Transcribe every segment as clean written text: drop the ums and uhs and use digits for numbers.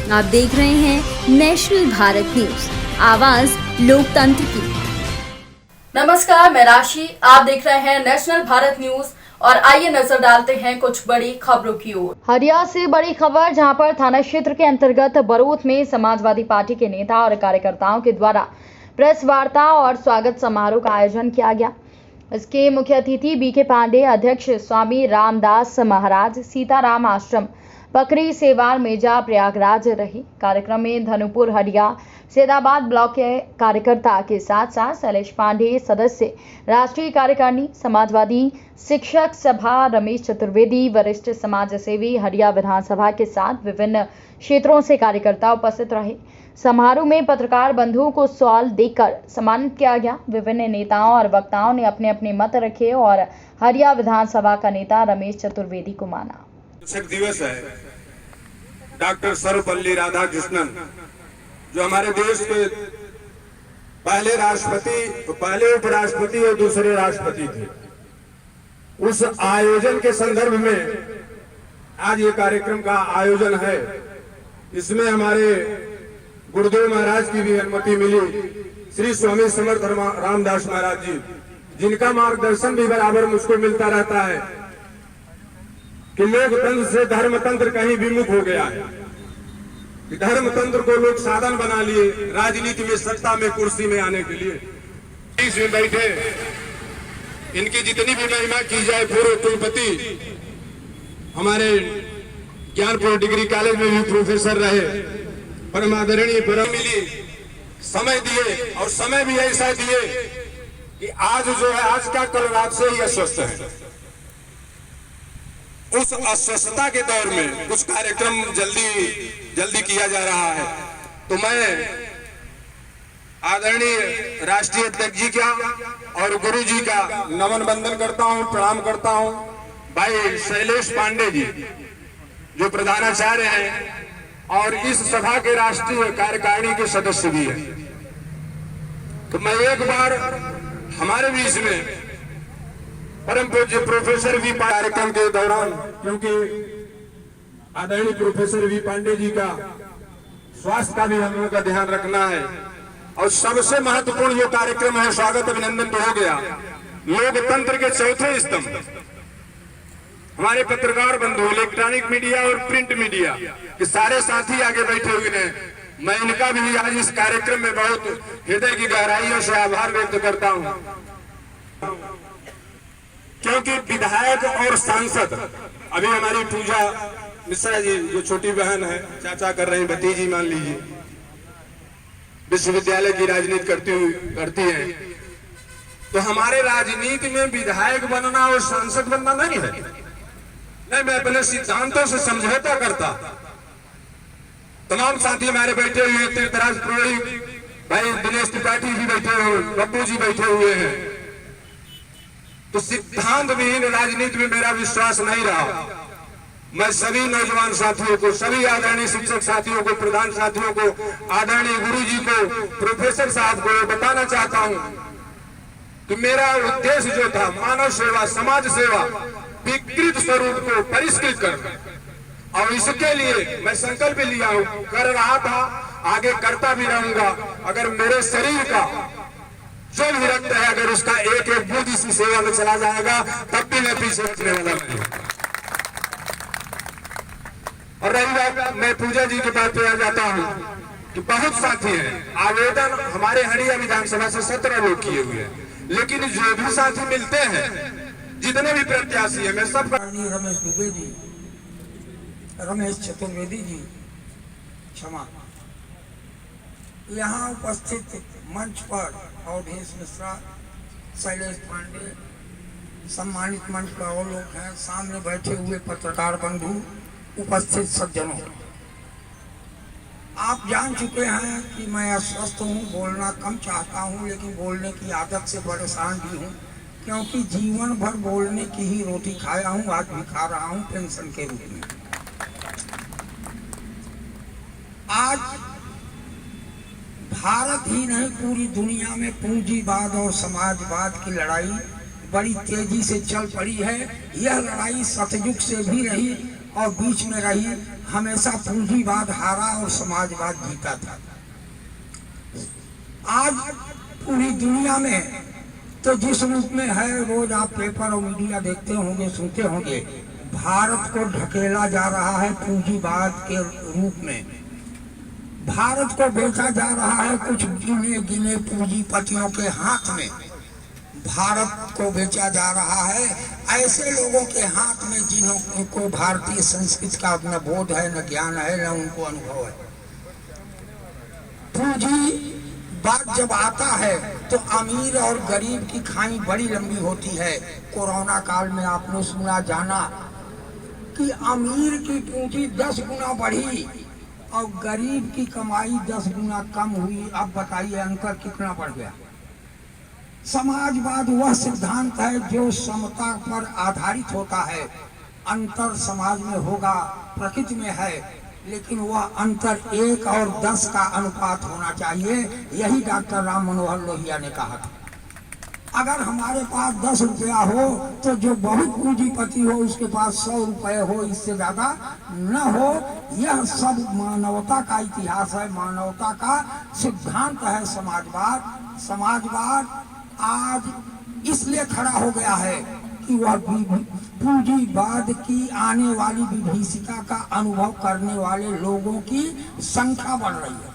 आप देख रहे हैं नेशनल भारत न्यूज, आवाज लोकतंत्र की। नमस्कार, मैं राशि। आप देख रहे हैं नेशनल भारत न्यूज और आइए नजर डालते हैं कुछ बड़ी खबरों की ओर। हरिया से बड़ी खबर, जहां पर थाना क्षेत्र के अंतर्गत बरूद में समाजवादी पार्टी के नेता और कार्यकर्ताओं के द्वारा प्रेस वार्ता और स्वागत समारोह का आयोजन किया गया। इसके मुख्य अतिथि बीके पांडे, अध्यक्ष स्वामी रामदास महाराज, सीताराम आश्रम, पकरी सेवार मेजा, प्रयागराज रहे। कार्यक्रम में धनुपुर, हरिया, सैदाबाद ब्लॉक के कार्यकर्ता के साथ साथ शैलेश पांडे, सदस्य राष्ट्रीय कार्यकारिणी समाजवादी शिक्षक सभा, रमेश चतुर्वेदी, वरिष्ठ समाज सेवी, हरिया विधानसभा के साथ विभिन्न क्षेत्रों से कार्यकर्ता उपस्थित रहे। समारोह में पत्रकार बंधुओं को शॉल देकर सम्मानित किया गया। विभिन्न नेताओं और वक्ताओं ने अपने अपने मत रखे और हरिया विधानसभा का नेता रमेश चतुर्वेदी को माना। शिक्षक दिवस है। डॉक्टर सर्वपल्ली राधाकृष्णन जो हमारे देश के पहले राष्ट्रपति, पहले उपराष्ट्रपति और दूसरे राष्ट्रपति थे, उस आयोजन के संदर्भ में आज ये कार्यक्रम का आयोजन है। इसमें हमारे गुरुदेव महाराज की भी अनुमति मिली, श्री स्वामी समर्थ रामदास महाराज जी, जिनका मार्गदर्शन भी बराबर मुझको मिलता रहता है कि लोकतंत्र से धर्मतंत्र कहीं विमुख हो गया है, कि धर्मतंत्र को लोग साधन बना लिए राजनीति में, सत्ता में, कुर्सी में आने के लिए। इसमें बैठे इनकी जितनी भी महिमा की जाए, पूर्व कुलपति हमारे ज्ञानपुर डिग्री कॉलेज में भी प्रोफेसर रहे, परम आदरणीय परम मिली, समय दिए और समय भी ऐसा दिए कि आज जो है, आज का कल रात से ही अस्वस्थ है। उस अस्वस्थता के दौर में कुछ कार्यक्रम जल्दी किया जा रहा है, तो मैं आदरणीय राष्ट्रीय अध्यक्ष जी का और गुरु जी का नमन बंदन करता हूं, प्रणाम करता हूं। भाई शैलेश पांडे जी जो प्रधानाचार्य हैं और इस सभा के राष्ट्रीय कार्यकारिणी के सदस्य भी हैं, तो मैं एक बार हमारे बीच में परम पूज्य प्रोफेसर वी कार्यक्रम के दौरान, क्योंकि आदरणीय प्रोफेसर वी पांडे जी का स्वास्थ्य का भी हम लोगों का ध्यान रखना है, और सबसे महत्वपूर्ण जो कार्यक्रम है, स्वागत अभिनंदन तो हो गया, लोकतंत्र के चौथे स्तंभ हमारे पत्रकार बंधु, इलेक्ट्रॉनिक मीडिया और प्रिंट मीडिया के सारे साथी आगे बैठे हुए हैं। मैं इनका भी आज इस कार्यक्रम में बहुत हृदय की गहराइयों से आभार व्यक्त करता हूं, क्योंकि विधायक और सांसद, अभी हमारी पूजा मिश्रा जी जो छोटी बहन है, चाचा कर रहे हैं, भतीजी मान लीजिए, विश्वविद्यालय की राजनीति करती है, तो हमारे राजनीति में विधायक बनना और सांसद बनना नहीं है। नहीं, मैं अपने सिद्धांतों से समझौता करता। तमाम साथी हमारे बैठे हुए, तीर्थराज प्रोड़ी भाई, दिनेश त्रिपाठी जी बैठे हुए, बब्बू जी बैठे हुए हैं, तो सिद्धांत विहीन राजनीति में मेरा विश्वास नहीं रहा। मैं सभी नौजवान साथियों को, सभी आदरणीय शिक्षक साथियों को, प्रधान साथियों को, आदरणीय गुरु जी को, प्रोफेसर साहब को बताना चाहता हूं कि मेरा उद्देश्य जो था, मानव सेवा, समाज सेवा, विकृत स्वरूप को परिष्कृत करना, और इसके लिए मैं संकल्प लिया हूं, कर रहा था, आगे करता भी रहूंगा। अगर मेरे शरीर का जो भी रक्त है, अगर उसका एक एक बूंद इसी सेवा में चला जाएगा, तब भी मैं पीछे हटने वाला नहीं। और रही बात, मैं पूजा जी के पास पे आ जाता हूं कि बहुत साथी हैं, आवेदन हमारे हरिया विधानसभा से 17 लोग किए हुए हैं, लेकिन जो भी साथी मिलते हैं, जितने भी प्रत्याशी है, मैं सब रमेश दुबे जी, रमेश चतुर्वेदी जी, क्षमा, यहाँ उपस्थित मंच पर अवधेश मिश्रा, शैलेश पांडे, सम्मानित मंच पर और लोग हैं, सामने बैठे हुए पत्रकार बंधु, उपस्थित सज्जनों, आप जान चुके हैं कि मैं अस्वस्थ हूँ, बोलना कम चाहता हूँ, लेकिन बोलने की आदत से परेशान भी हूँ, क्योंकि जीवन भर बोलने की ही रोटी खाया हूँ, आज भी खा रहा हूँ पेंशन के रूप में। आज भारत ही नहीं, पूरी दुनिया में पूंजीवाद और समाजवाद की लड़ाई बड़ी तेजी से चल पड़ी है। यह लड़ाई सतयुग से भी रही और बीच में रही। हमेशा पूंजीवाद हारा और समाजवाद जीता था। आज पूरी दुनिया में तो जिस रूप में है, रोज आप पेपर और मीडिया देखते होंगे, सुनते होंगे, भारत को ढकेला जा रहा है पूंजीवाद के रूप में। भारत को बेचा जा रहा है कुछ गिने गिने पूंजीपतियों के हाथ में। भारत को बेचा जा रहा है ऐसे लोगों के हाथ में जिनको भारतीय संस्कृति का न बोध है, न ज्ञान है, न उनको अनुभव है। पूंजी बात जब आता है तो अमीर और गरीब की खाई बड़ी लंबी होती है। कोरोना काल में आपने सुना जाना कि अमीर की पूंजी 10 गुना बढ़ी और गरीब की कमाई 10 गुना कम हुई। अब बताइए अंतर कितना बढ़ गया। समाजवाद वह सिद्धांत है जो समता पर आधारित होता है। अंतर समाज में होगा, प्रकृति में है, लेकिन वह अंतर 1 और 10 का अनुपात होना चाहिए। यही डॉक्टर राम मनोहर लोहिया ने कहा था। अगर हमारे पास 10 रुपया हो तो जो बहुत पूंजीपति हो उसके पास 100 रुपये हो, इससे ज्यादा न हो। यह सब मानवता का इतिहास है, मानवता का सिद्धांत है समाजवाद। समाजवाद आज इसलिए खड़ा हो गया है कि वह पूंजीवाद की आने वाली विभीषिका का अनुभव करने वाले लोगों की संख्या बढ़ रही है।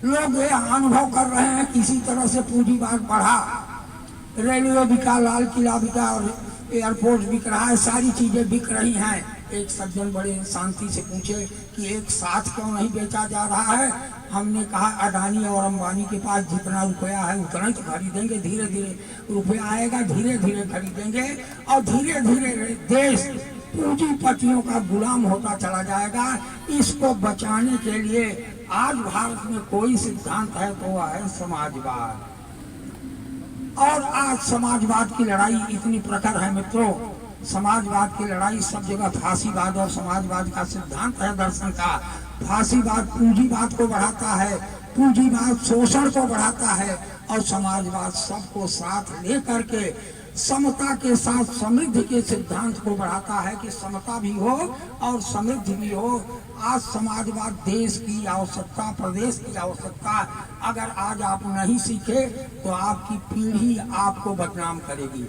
लोग ये अनुभव कर रहे हैं किसी तरह से पूंजीवाद बढ़ा, रेलवे बिका, लाल किला बिका, एयरपोर्ट बिक रहा है, सारी चीजें बिक रही हैं। एक सज्जन बड़े शांति से पूछे कि एक साथ क्यों नहीं बेचा जा रहा है। हमने कहा अडानी और अंबानी के पास जितना रुपया है उतना ही तो खरीदेंगे। धीरे धीरे रुपया आएगा, धीरे धीरे खरीदेंगे और धीरे धीरे देश पूंजीपतियों का गुलाम होता चला जाएगा। इसको बचाने के लिए आज भारत में कोई सिद्धांत है तो वह है समाजवाद। और आज समाजवाद की लड़ाई इतनी प्रखर है मित्रों। समाजवाद की लड़ाई सब जगह फांसीवाद और समाजवाद का सिद्धांत है दर्शन का। फांसीवाद पूंजीवाद को बढ़ाता है, पूंजीवाद शोषण को बढ़ाता है और समाजवाद सबको साथ लेकर के समता के साथ समृद्धि के सिद्धांत को बढ़ाता है कि समता भी हो और समृद्धि भी हो। आज समाजवाद देश की आवश्यकता, प्रदेश की आवश्यकता। अगर आज आप नहीं सीखे तो आपकी पीढ़ी आपको बदनाम करेगी।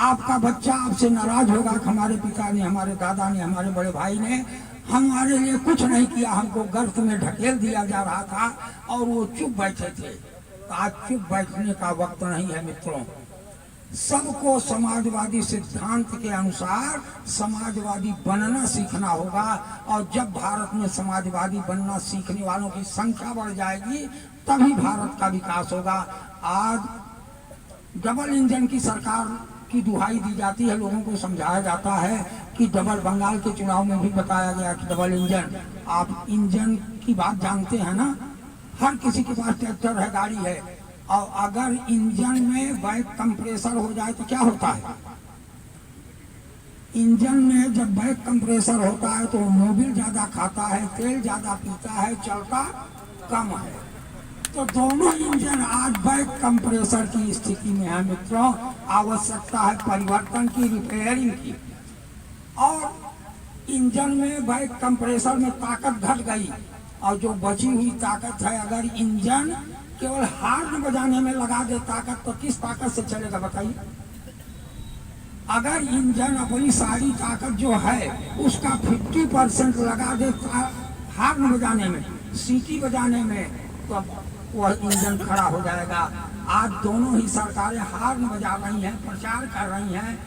आपका बच्चा आपसे नाराज होगा कि हमारे पिता ने, हमारे दादा ने, हमारे बड़े भाई ने हमारे लिए कुछ नहीं किया, हमको गर्त में ढकेल दिया जा रहा था और वो चुप बैठे थे। तो आज चुप बैठने का वक्त नहीं है मित्रों। सबको समाजवादी सिद्धांत के अनुसार समाजवादी बनना सीखना होगा। और जब भारत में समाजवादी बनना सीखने वालों की संख्या बढ़ जाएगी तभी भारत का विकास होगा। आज डबल इंजन की सरकार की दुहाई दी जाती है, लोगों को समझाया जाता है कि डबल, बंगाल के चुनाव में भी बताया गया कि डबल इंजन। आप इंजन की बात जानते हैं ना, हर किसी के पास ट्रैक्टर है, गाड़ी है, और अगर इंजन में बैक कंप्रेसर हो जाए तो क्या होता है। इंजन में जब बैक कंप्रेसर होता है तो मोबिल ज्यादा खाता है, तेल ज्यादा पीता है, चलता कम है। तो दोनों इंजन आज बैक कंप्रेसर की स्थिति में है मित्रों। आवश्यकता है परिवर्तन की, रिपेयरिंग की। और इंजन में बैक कंप्रेसर में ताकत घट गई और जो बची हुई ताकत है, अगर इंजन केवल हार्न बजाने में लगा दे ताकत, तो किस ताकत से चलेगा बताइए। अगर इंजन अपनी सारी ताकत जो है उसका 50% लगा दे हार्न बजाने में, सीटी बजाने में, तो वह इंजन खड़ा हो जाएगा। आज दोनों ही सरकारें हार्न बजा रही हैं, प्रचार कर रही हैं,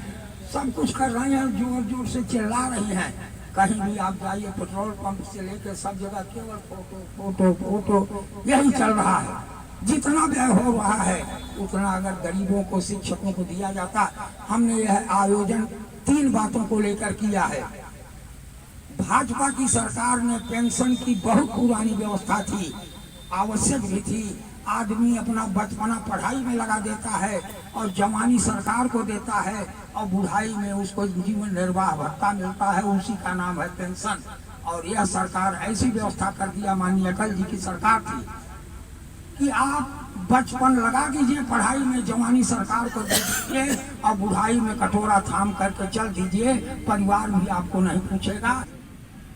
सब कुछ कर रही हैं, जोर जोर से चिल्ला रही हैं। कहीं भी आप जाइए, पेट्रोल पंप से लेकर सब जगह केवल फोटो फोटो फोटो यही चल रहा है। जितना व्यय हो रहा है उतना अगर गरीबों को, शिक्षकों को दिया जाता। हमने यह आयोजन 3 बातों को लेकर किया है। भाजपा की सरकार ने पेंशन की बहुत पुरानी व्यवस्था थी, आवश्यक भी थी। आदमी अपना बचपना पढ़ाई में लगा देता है और जवानी सरकार को देता है और बुढ़ाई में उसको जीवन निर्वाह भत्ता मिलता है, उसी का नाम है पेंशन। और यह सरकार ऐसी व्यवस्था कर दिया, माननीय अटल जी की सरकार थी, कि आप बचपन लगा दीजिए पढ़ाई में, जवानी सरकार को दे दीजिए और बुढ़ाई में कटोरा थाम करके चल दीजिए, परिवार भी आपको नहीं पूछेगा।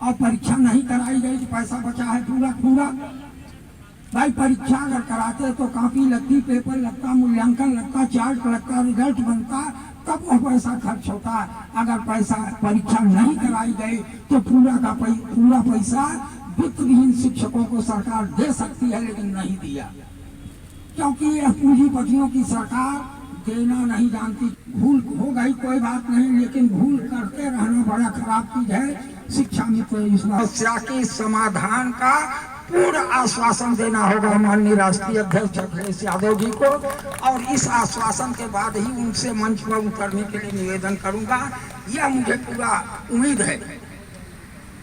और परीक्षा नहीं कराई गई तो पैसा बचा है पूरा पूरा। भाई परीक्षा अगर कराते तो कॉपी लगती, पेपर लगता, मूल्यांकन लगता, चार्ट लगता, रिजल्ट बनता, तब वो पैसा खर्च होता। अगर पैसा परीक्षा नहीं कराई गई तो पूरा पैसा वित्तविहीन शिक्षकों को सरकार दे सकती है, लेकिन नहीं दिया, क्योंकि यह पूंजीपतियों की सरकार देना नहीं जानती। भूल हो गई कोई बात नहीं, लेकिन भूल करते रहना बड़ा खराब चीज है। शिक्षा मित्र इस समस्या के समाधान का पूर्ण आश्वासन देना होगा माननीय राष्ट्रीय अध्यक्ष अखिलेश यादव जी को, और इस आश्वासन के बाद ही उनसे मंच पर उतरने के लिए निवेदन करूंगा, यह मुझे पूरा उम्मीद है।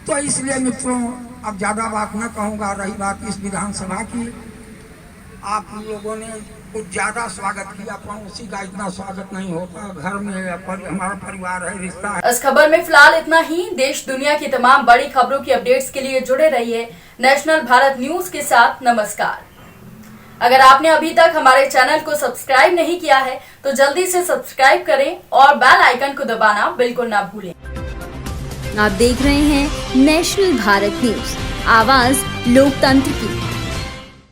तो इसलिए मित्रों अब ज्यादा बात न कहूँगा। रही बात इस विधानसभा की, आप लोगों ने कुछ ज्यादा स्वागत किया, पड़ोसी का इतना स्वागत नहीं होता। घर में हमारा परिवार है, रिश्ता है। इस खबर में फिलहाल इतना ही। देश दुनिया की तमाम बड़ी खबरों की अपडेट्स के लिए जुड़े रहिए नेशनल भारत न्यूज के साथ। नमस्कार। अगर आपने अभी तक हमारे चैनल को सब्सक्राइब नहीं किया है तो जल्दी से सब्सक्राइब करें और बेल आइकन को दबाना बिल्कुल ना भूलें। आप देख रहे हैं नेशनल भारत न्यूज, आवाज लोकतंत्र की।